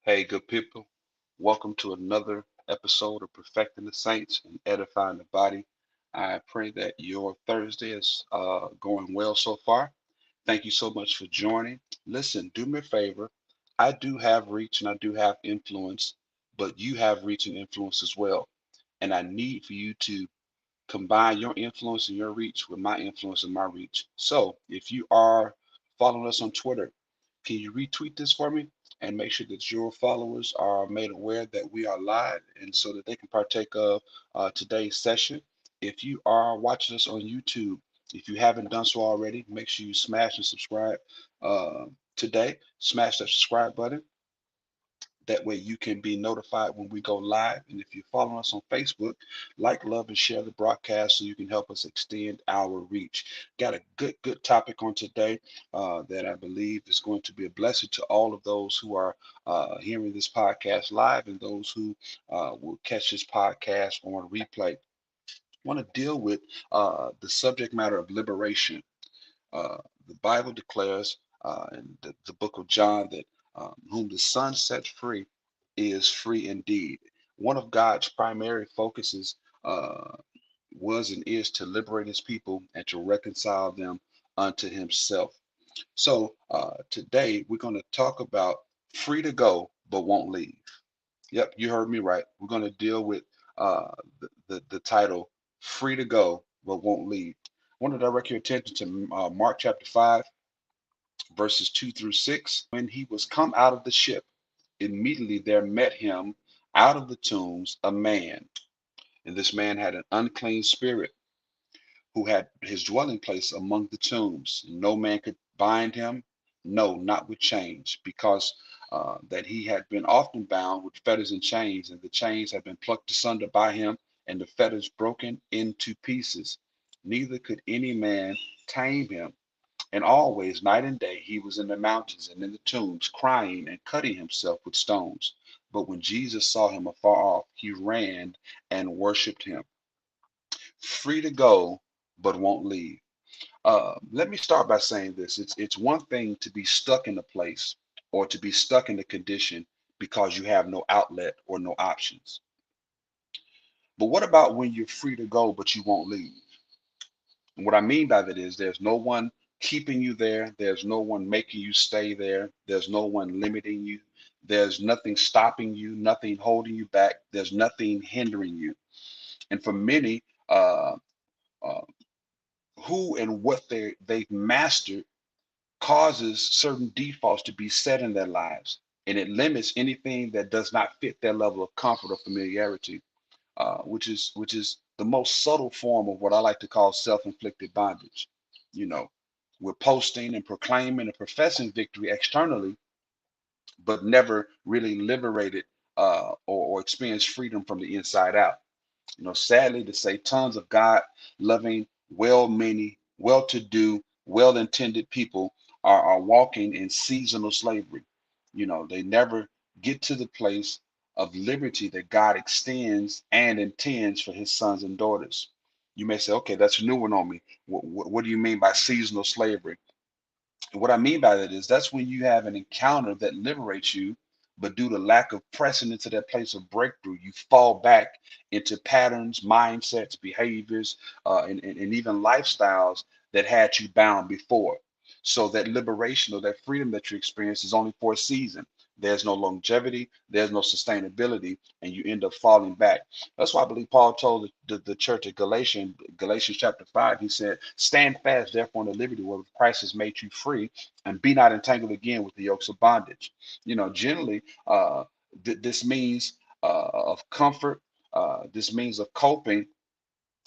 Hey, good people. Welcome to another episode of Perfecting the Saints and Edifying the Body. I pray that your Thursday is going well so far. Thank you so much for joining. Listen, do me a favor. I do have reach and I do have influence, but you have reach and influence as well. And I need for you to combine your influence and your reach with my influence and my reach. So if you are following us on Twitter, can you retweet this for me and make sure that your followers are made aware that we are live and so that they can partake of today's session? If you are watching us on YouTube, if you haven't done so already, make sure you smash and subscribe today. Smash that subscribe button. That way you can be notified when we go live. And if you're following us on Facebook, like, love, and share the broadcast so you can help us extend our reach. Got a good topic on today that I believe is going to be a blessing to all of those who are hearing this podcast live and those who will catch this podcast on replay. I want to deal with the subject matter of liberation. Uh, the Bible declares in the book of John that whom the Son sets free is free indeed. One of God's primary focuses uh, was and is to liberate his people and to reconcile them unto himself. So today we're going to talk about free to go but won't leave. Yep, you heard me right. We're going to deal with uh, the title free to go but won't leave. I want to direct your attention to Mark chapter 5, verses 2 through 6. When he was come out of the ship, immediately there met him out of the tombs a man, and this man had an unclean spirit, who had his dwelling place among the tombs. No man could bind him, no, not with chains, because that he had been often bound with fetters and chains, and the chains had been plucked asunder by him, and the fetters broken into pieces. Neither could any man tame him. And always, night and day, he was in the mountains and in the tombs, crying and cutting himself with stones. But when Jesus saw him afar off, he ran and worshiped him. Free to go, but won't leave. Let me start by saying this. It's one thing to be stuck in a place or to be stuck in a condition because you have no outlet or no options. But what about when you're free to go, but you won't leave? And what I mean by that is there's no one keeping you there. There's no one making you stay there. There's no one limiting you. There's nothing stopping you, nothing holding you back. There's nothing hindering you. And for many, uh, who and what they've mastered causes certain defaults to be set in their lives, and it limits anything that does not fit their level of comfort or familiarity, which is the most subtle form of what I like to call self-inflicted bondage. You know, we're posting and proclaiming and professing victory externally, but never really liberated or experienced freedom from the inside out. Sadly to say, tons of God loving, well meaning, well to do, well intended people are walking in seasonal slavery. They never get to the place of liberty that God extends and intends for his sons and daughters. You may say, okay, that's a new one on me. What do you mean by seasonal slavery? And what I mean by that is that's when you have an encounter that liberates you, but due to lack of pressing into that place of breakthrough, you fall back into patterns, mindsets, behaviors, and even lifestyles that had you bound before. So that liberation or that freedom that you experience is only for a season. there's no longevity, there's no sustainability, and you end up falling back. That's why I believe Paul told the church at Galatians chapter 5, he said, stand fast, therefore, in the liberty where Christ has made you free, and be not entangled again with the yokes of bondage. Generally, this means of comfort, this means of coping.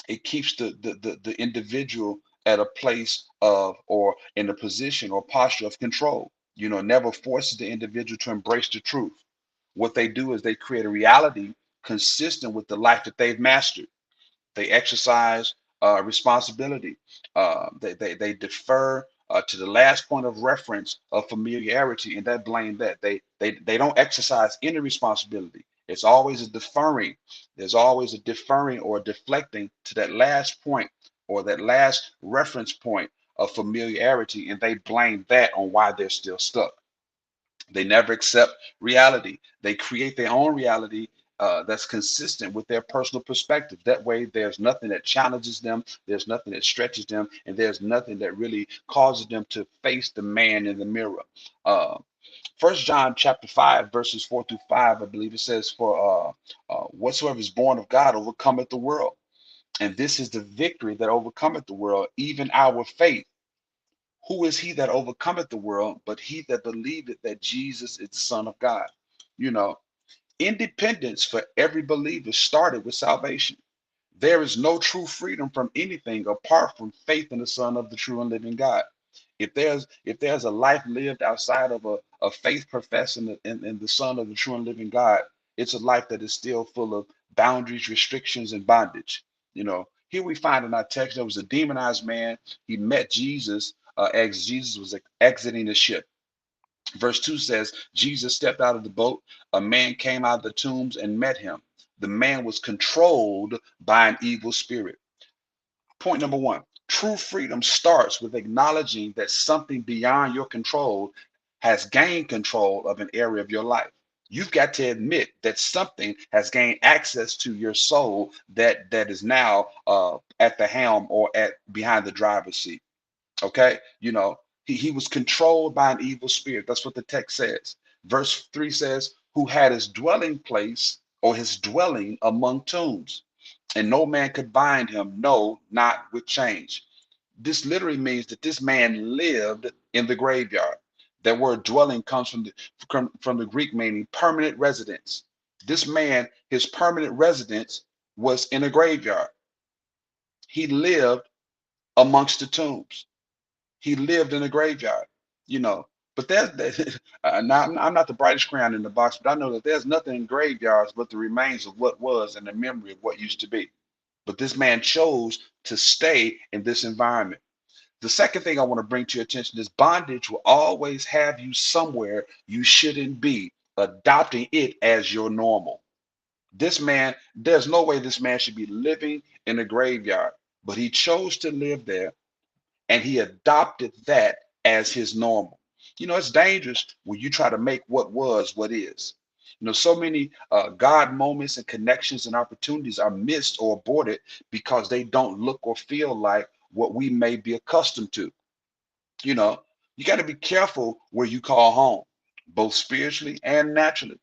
It keeps the individual at a place of or in a position or posture of control. Never forces the individual to embrace the truth. What they do is they create a reality consistent with the life that they've mastered. They exercise responsibility. They defer to the last point of reference of familiarity, and that blame that they don't exercise any responsibility. It's always a deferring. There's always a deferring or deflecting to that last point or that last reference point of familiarity, and they blame that on why they're still stuck. They never accept reality. They create their own reality that's consistent with their personal perspective. That way, there's nothing that challenges them, there's nothing that stretches them, and there's nothing that really causes them to face the man in the mirror. Uh, 1 John chapter 5, verses 4 through 5, I believe it says, for whatsoever is born of God overcometh the world. And this is the victory that overcometh the world, even our faith. Who is he that overcometh the world, but he that believeth that Jesus is the Son of God? You know, Independence for every believer started with salvation. There is no true freedom from anything apart from faith in the Son of the true and living God. If there's a life lived outside of a faith professed in the Son of the true and living God, it's a life that is still full of boundaries, restrictions, and bondage. Here we find in our text there was a demonized man. He met Jesus as Jesus was exiting the ship. Verse 2 says, Jesus stepped out of the boat. A man came out of the tombs and met him. The man was controlled by an evil spirit. Point number one, true freedom starts with acknowledging that something beyond your control has gained control of an area of your life. You've got to admit that something has gained access to your soul that is now at the helm or at behind the driver's seat. Okay, he was controlled by an evil spirit. That's what the text says. Verse 3 says, who had his dwelling place or his dwelling among tombs, and no man could bind him, no, not with chains. This literally means that this man lived in the graveyard. That word dwelling comes from the Greek meaning permanent residence. This man, his permanent residence was in a graveyard. He lived amongst the tombs. He lived in a graveyard, you know. But now I'm not the brightest crayon in the box, but I know that there's nothing in graveyards but the remains of what was and the memory of what used to be. But this man chose to stay in this environment. The second thing I want to bring to your attention is bondage will always have you somewhere you shouldn't be, adopting it as your normal. This man, there's no way this man should be living in a graveyard, but he chose to live there and he adopted that as his normal. It's dangerous when you try to make what was what is. So many God moments and connections and opportunities are missed or aborted because they don't look or feel like what we may be accustomed to. You know, you got to be careful where you call home, both spiritually and naturally,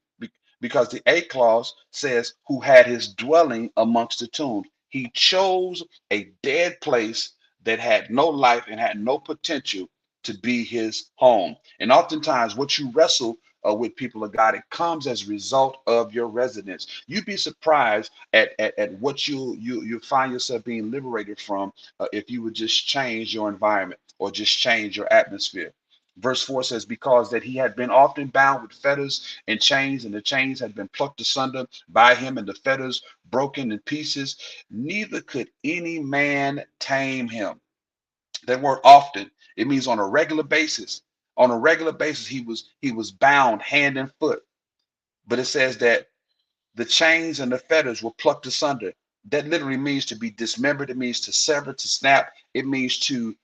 because the A clause says, who had his dwelling amongst the tombs. He chose a dead place that had no life and had no potential to be his home. And oftentimes, what you wrestle with, people of God, it comes as a result of your residence. You'd be surprised at what you find yourself being liberated from if you would just change your environment or just change your atmosphere. Verse 4 says, because that he had been often bound with fetters and chains, and the chains had been plucked asunder by him, and the fetters broken in pieces, neither could any man tame him. That word often, it means on a regular basis. On a regular basis, he was bound hand and foot. But it says that the chains and the fetters were plucked asunder. That literally means to be dismembered. It means to sever, to snap. It means to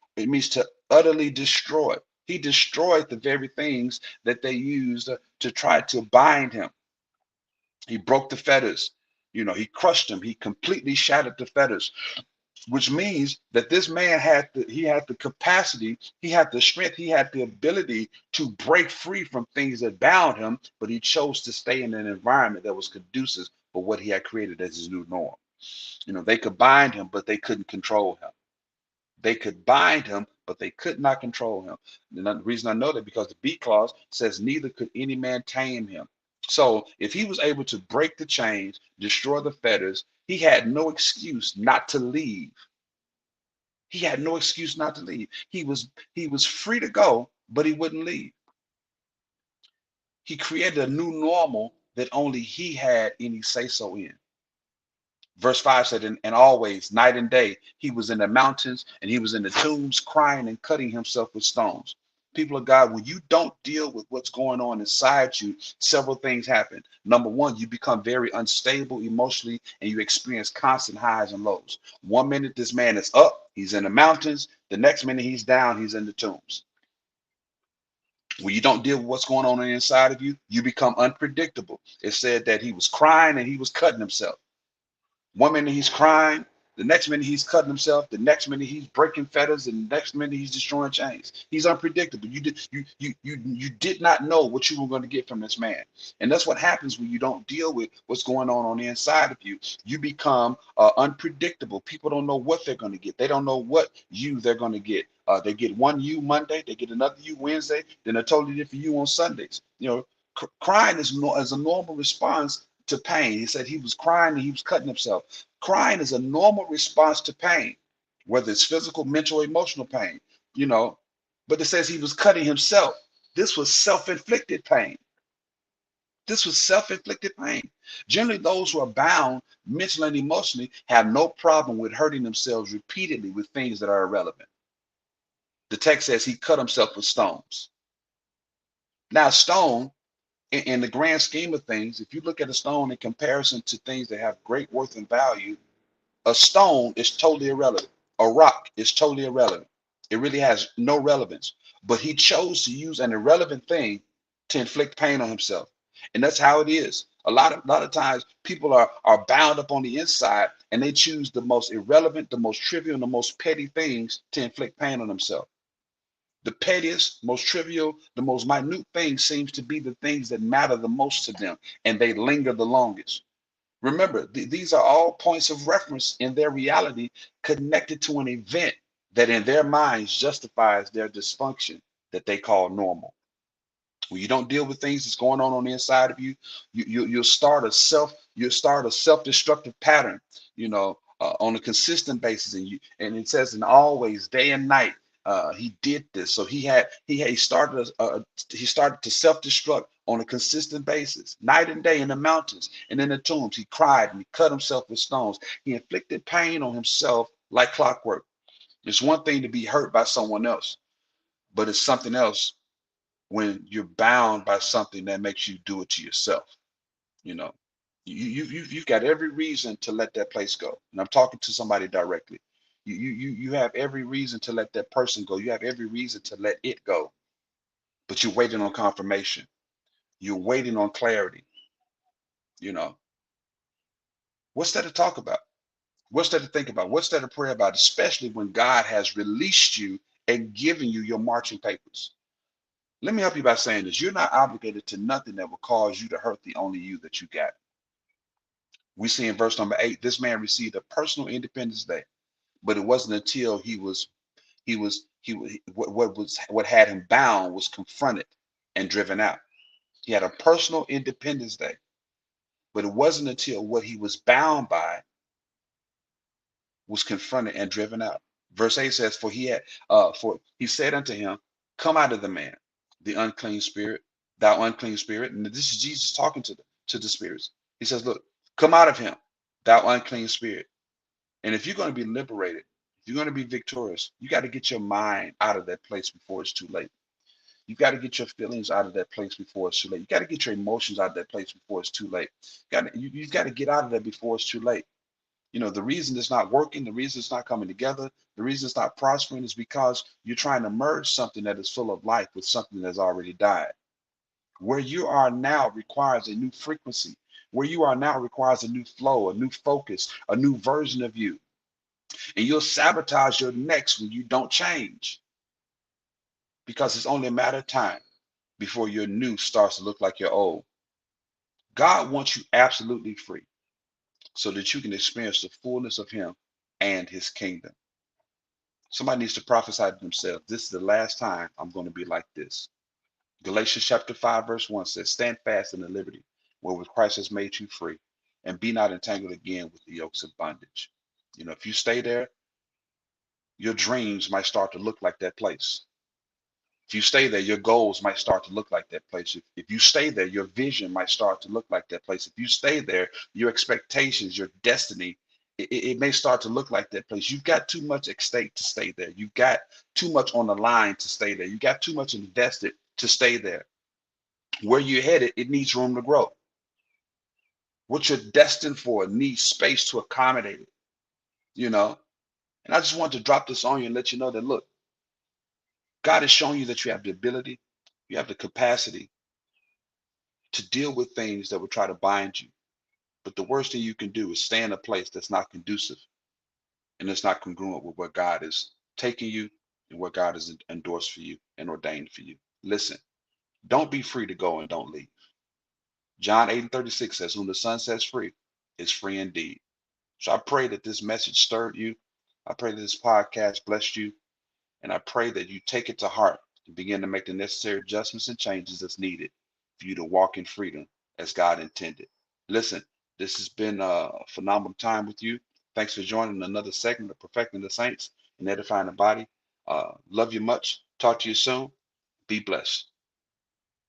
utterly destroy. He destroyed the very things that they used to try to bind him. He broke the fetters. He crushed them. He completely shattered the fetters. which means that this man had the capacity, he had the strength, he had the ability to break free from things that bound him, but he chose to stay in an environment that was conducive for what he had created as his new norm. They could bind him, but they couldn't control him. They could bind him, but they could not control him. And the reason I know that because the B clause says neither could any man tame him. So if he was able to break the chains, destroy the fetters, he had no excuse not to leave. He had no excuse not to leave. He was free to go, but he wouldn't leave. He created a new normal that only he had any say so in. Verse 5 said, and always, night and day, he was in the mountains and he was in the tombs, crying and cutting himself with stones. People of God, when you don't deal with what's going on inside you, several things happen. Number one, you become very unstable emotionally and you experience constant highs and lows. One minute, this man is up, he's in the mountains. The next minute, he's down, he's in the tombs. When you don't deal with what's going on inside of you, you become unpredictable. It said that he was crying and he was cutting himself. One minute he's crying, the next minute he's cutting himself, the next minute he's breaking fetters, and the next minute he's destroying chains. He's unpredictable. You did not know what you were going to get from this man. And that's what happens when you don't deal with what's going on the inside of you. You become unpredictable. People don't know what they're going to get. They don't know what you they're going to get. They get one you Monday, they get another you Wednesday, then a totally different you on Sundays. Crying is a normal response to pain. He said he was crying and he was cutting himself. Crying is a normal response to pain, whether it's physical, mental, or emotional pain, you know. But it says he was cutting himself. This was self-inflicted pain. This was self-inflicted pain. Generally, those who are bound mentally and emotionally have no problem with hurting themselves repeatedly with things that are irrelevant. The text says he cut himself with stones. Now, stone, in the grand scheme of things, if you look at a stone in comparison to things that have great worth and value, a stone is totally irrelevant. A rock is totally irrelevant. It really has no relevance. But he chose to use an irrelevant thing to inflict pain on himself. And that's how it is. A lot of times people are bound up on the inside and they choose the most irrelevant, the most trivial, and the most petty things to inflict pain on themselves. The pettiest, most trivial, the most minute thing seems to be the things that matter the most to them, and they linger the longest. Remember, these are all points of reference in their reality connected to an event that in their minds justifies their dysfunction that they call normal. When you don't deal with things that's going on the inside of you, you'll start a self-destructive pattern, on a consistent basis, and it says, and always, day and night, he did this. So he started to self-destruct on a consistent basis, night and day in the mountains and in the tombs. He cried and he cut himself with stones. He inflicted pain on himself like clockwork. It's one thing to be hurt by someone else, but it's something else when you're bound by something that makes you do it to yourself. You know, you've got every reason to let that place go. And I'm talking to somebody directly. You have every reason to let that person go. You have every reason to let it go, but you're waiting on confirmation. You're waiting on clarity. You know, what's that to talk about? What's that to think about? What's that to pray about? Especially when God has released you and given you your marching papers. Let me help you by saying this. You're not obligated to nothing that will cause you to hurt the only you that you got. We see in verse number 8, this man received a personal Independence Day, but it wasn't until what had him bound was confronted and driven out. He had a personal Independence Day, but it wasn't until what he was bound by was confronted and driven out. Verse 8 says, for he said unto him, come out of the man, the unclean spirit, thou unclean spirit. And this is Jesus talking to the spirits. He says, look, come out of him, thou unclean spirit. And if you're going to be liberated, if you're going to be victorious, you got to get your mind out of that place before it's too late. You got to get your feelings out of that place before it's too late. You got to get your emotions out of that place before it's too late. You've got to get out of that before it's too late. The reason it's not working, the reason it's not coming together, the reason it's not prospering is because you're trying to merge something that is full of life with something that's already died. Where you are now requires a new frequency. Where you are now requires a new flow, a new focus, a new version of you. And you'll sabotage your next when you don't change, because it's only a matter of time before your new starts to look like your old. God wants you absolutely free so that you can experience the fullness of Him and His kingdom. Somebody needs to prophesy to themselves, this is the last time I'm going to be like this. Galatians chapter 5, verse 1 says, stand fast in the liberty wherewith Christ has made you free, and be not entangled again with the yokes of bondage. If you stay there, your dreams might start to look like that place. If you stay there, your goals might start to look like that place. If you stay there, your vision might start to look like that place. If you stay there, your expectations, your destiny, it may start to look like that place. You've got too much at stake to stay there. You've got too much on the line to stay there. You got too much invested to stay there. Where you're headed, it needs room to grow. What you're destined for needs space to accommodate it, you know? And I just want to drop this on you and let you know that, look, God has shown you that you have the ability, you have the capacity to deal with things that would try to bind you. But the worst thing you can do is stay in a place that's not conducive and it's not congruent with where God is taking you and where God has endorsed for you and ordained for you. Listen, don't be free to go and don't leave. John 8:36 says, whom the Son sets free is free indeed. So I pray that this message stirred you. I pray that this podcast blessed you. And I pray that you take it to heart and begin to make the necessary adjustments and changes that's needed for you to walk in freedom as God intended. Listen, this has been a phenomenal time with you. Thanks for joining another segment of Perfecting the Saints and Edifying the Body. Love you much. Talk to you soon. Be blessed.